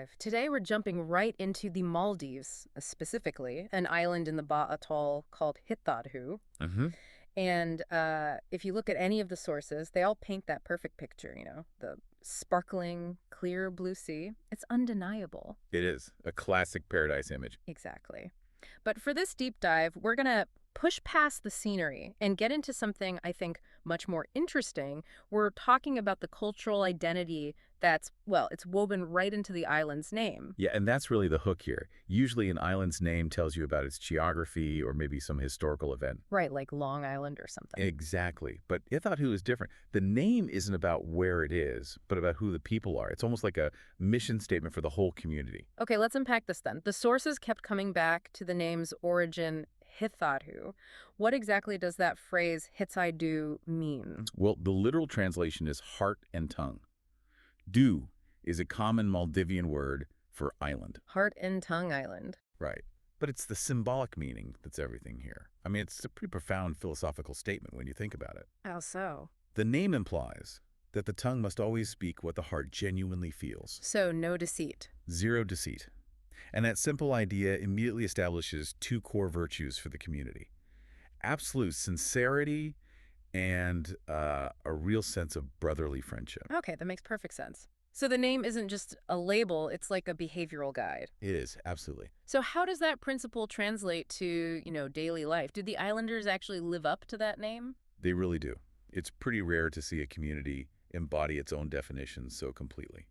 dive. Today we're jumping right into the Maldives, specifically, an island in the Baa Atoll called Hithaadhoo. hmm And if you look at any of the sources, they all paint that perfect picture, the sparkling, clear blue sea. It's undeniable. It is a classic paradise image. Exactly. But for this deep dive, we're going to push past the scenery and get into something I think much more interesting. We're talking about the cultural identity that's, well, it's woven right into the island's name. Yeah, and that's really the hook here. Usually an island's name tells you about its geography or maybe some historical event. Right, like Long Island or something. Exactly. But Hithaadhoo is different. The name isn't about where it is, but about who the people are. It's almost like a mission statement for the whole community. Okay, let's unpack this then. The sources kept coming back to the name's origin, Hithaadhoo. What exactly does that phrase Hithaadhoo mean? Well, the literal translation is heart and tongue. Do is a common Maldivian word for island. Heart and Tongue Island. Right. But it's the symbolic meaning that's everything here. I mean, it's a pretty profound philosophical statement when you think about it. How so? The name implies that the tongue must always speak what the heart genuinely feels. So, no deceit. Zero deceit. And that simple idea immediately establishes two core virtues for the community. Absolute sincerity and a real sense of brotherly friendship. Okay, that makes perfect sense. So the name isn't just a label, it's like a behavioral guide. It is, absolutely. So how does that principle translate to, daily life? Did the islanders actually live up to that name? They really do. It's pretty rare to see a community embody its own definitions so completely.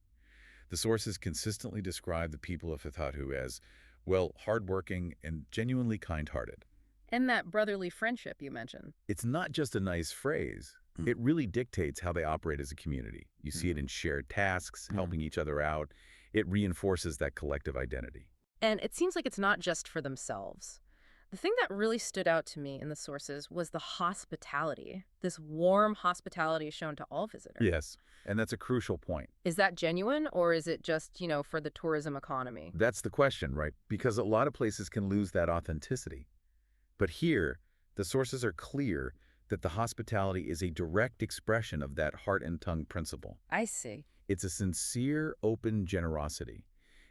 The sources consistently describe the people of Hithaadhoo as, well, hardworking and genuinely kind-hearted. And that brotherly friendship you mentioned. It's not just a nice phrase. It really dictates how they operate as a community. You see it in shared tasks, helping each other out. It reinforces that collective identity. And it seems like it's not just for themselves. The thing that really stood out to me in the sources was the hospitality, this warm hospitality shown to all visitors. Yes, and that's a crucial point. Is that genuine or is it just, for the tourism economy? That's the question, right? Because a lot of places can lose that authenticity. But here, the sources are clear that the hospitality is a direct expression of that heart and tongue principle. I see. It's a sincere, open generosity.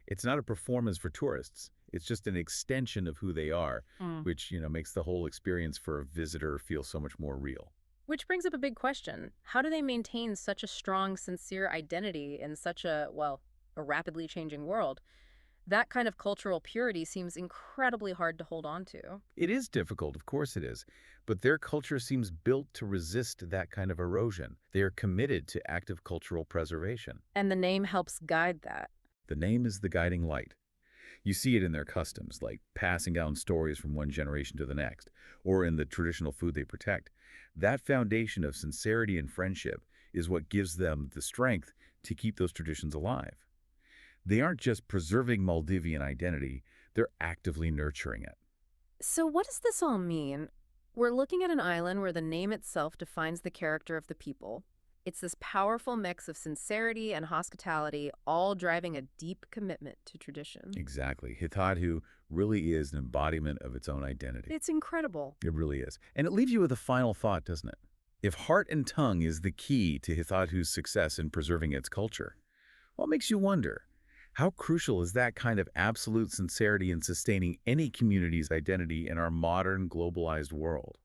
It's not a performance for tourists. It's just an extension of who they are, which, makes the whole experience for a visitor feel so much more real. Which brings up a big question. How do they maintain such a strong, sincere identity in such a rapidly changing world? That kind of cultural purity seems incredibly hard to hold on to. It is difficult, of course it is, but their culture seems built to resist that kind of erosion. They are committed to active cultural preservation. And the name helps guide that. The name is the guiding light. You see it in their customs, like passing down stories from one generation to the next, or in the traditional food they protect. That foundation of sincerity and friendship is what gives them the strength to keep those traditions alive. They aren't just preserving Maldivian identity, they're actively nurturing it. So what does this all mean? We're looking at an island where the name itself defines the character of the people. It's this powerful mix of sincerity and hospitality, all driving a deep commitment to tradition. Exactly. Hithaadhoo really is an embodiment of its own identity. It's incredible. It really is. And it leaves you with a final thought, doesn't it? If heart and tongue is the key to Hithaadhoo's success in preserving its culture, what makes you wonder? How crucial is that kind of absolute sincerity in sustaining any community's identity in our modern, globalized world?